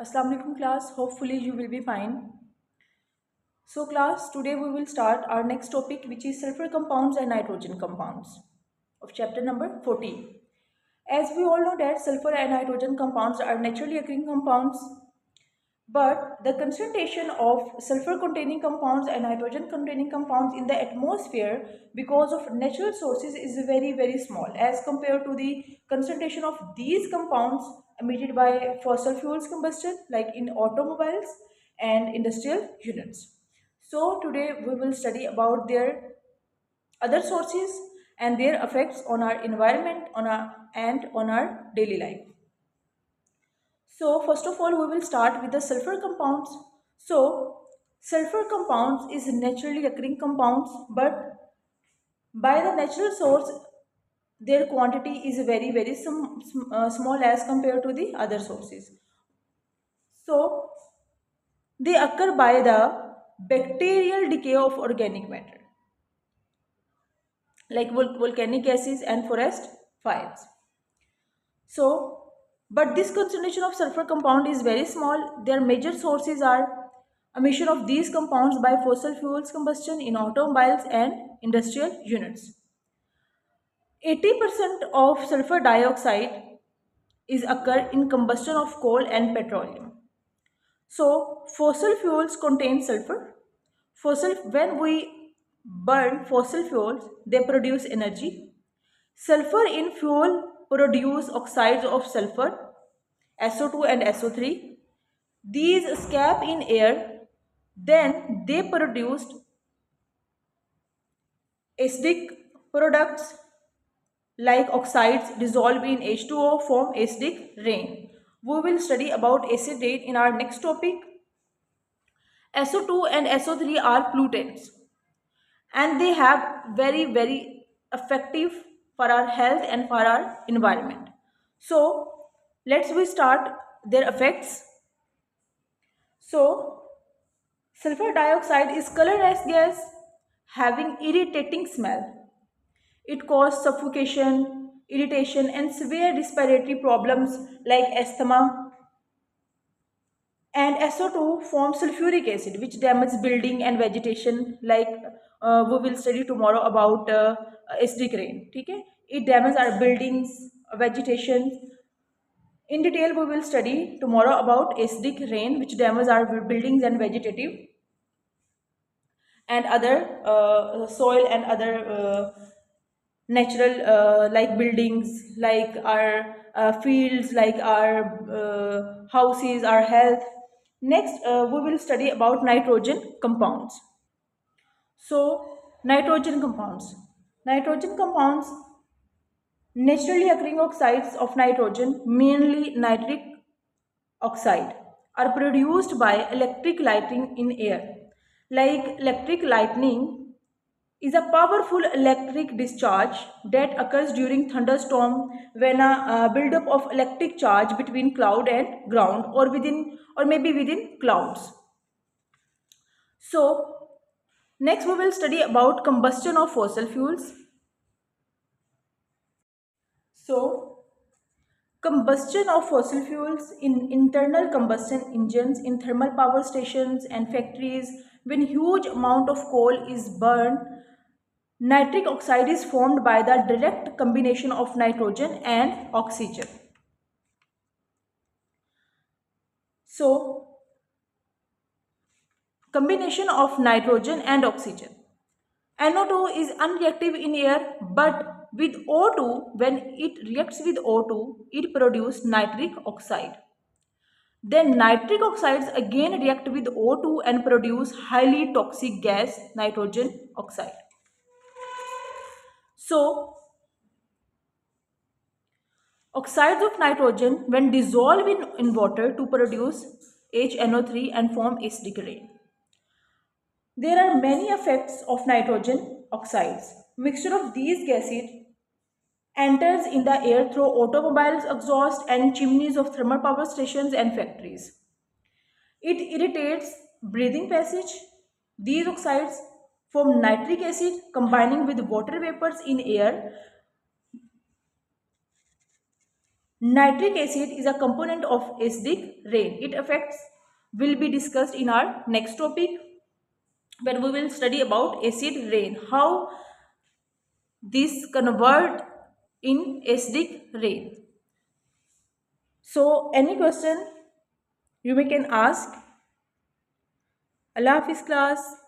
Assalamu alaikum class. Hopefully you will be fine. So class, today we will start our next topic, which is sulfur compounds and nitrogen compounds of chapter number 14. As we all know that sulfur and nitrogen compounds are naturally occurring compounds, but the concentration of sulfur containing compounds and nitrogen containing compounds in the atmosphere because of natural sources is very small as compared to the concentration of these compounds emitted by fossil fuels combustion like in automobiles and industrial units. So today we will study about their other sources and their effects on our environment and on our daily life. So first of all, we will start with the sulfur compounds. So sulfur compounds is naturally occurring compounds, but by the natural source, their quantity is very small as compared to the other sources. So they occur by the bacterial decay of organic matter, like volcanic gases and forest fires. So, but this concentration of sulfur compound is very small. Their major sources are emission of these compounds by fossil fuels combustion in automobiles and industrial units. 80% of sulfur dioxide is occur in combustion of coal and petroleum. So, fossil fuels contain sulfur. When we burn fossil fuels, they produce energy. Sulfur in fuel produce oxides of sulfur, SO2 and SO3. These escape in air, then they produced acidic products like oxides dissolve in H2O form acidic rain. We will study about acid rain in our next topic. SO2 and SO3 are pollutants and they have very effective for our health and for our environment. So let's we start their effects. So sulfur dioxide is colorless gas having irritating smell. It causes suffocation, irritation and severe respiratory problems like asthma. And SO2 forms sulfuric acid which damages building and vegetation like we will study tomorrow about acidic rain. Okay? It damages our buildings, vegetation. In detail we will study tomorrow about acidic rain which damages our buildings and vegetative and other soil and other natural like buildings like our fields like our houses our health. Next we will study about nitrogen compounds. So nitrogen compounds naturally occurring oxides of nitrogen, mainly nitric oxide, are produced by electric lightning in air. Like electric lightning is a powerful electric discharge that occurs during thunderstorm when a buildup of electric charge between cloud and ground or maybe within clouds. So next we will study about combustion of fossil fuels. So combustion of fossil fuels in internal combustion engines in thermal power stations and factories. When huge amount of coal is burned, nitric oxide is formed by the direct combination of nitrogen and oxygen. So, combination of nitrogen and oxygen. NO2 is unreactive in air, but with O2, when it reacts with O2, it produces nitric oxide. Then nitric oxides again react with O2 and produce highly toxic gas, nitrogen oxide. So, oxides of nitrogen when dissolved in water to produce HNO3 and form acidic rain. There are many effects of nitrogen oxides. Mixture of these gases enters in the air through automobiles exhaust and chimneys of thermal power stations and factories. It irritates breathing passage. These oxides form nitric acid combining with water vapors in air. Nitric acid is a component of acidic rain. Its effects will be discussed in our next topic, where we will study about acid rain, how this convert in acidic rain. So any question you may can ask. Allah Hafiz class.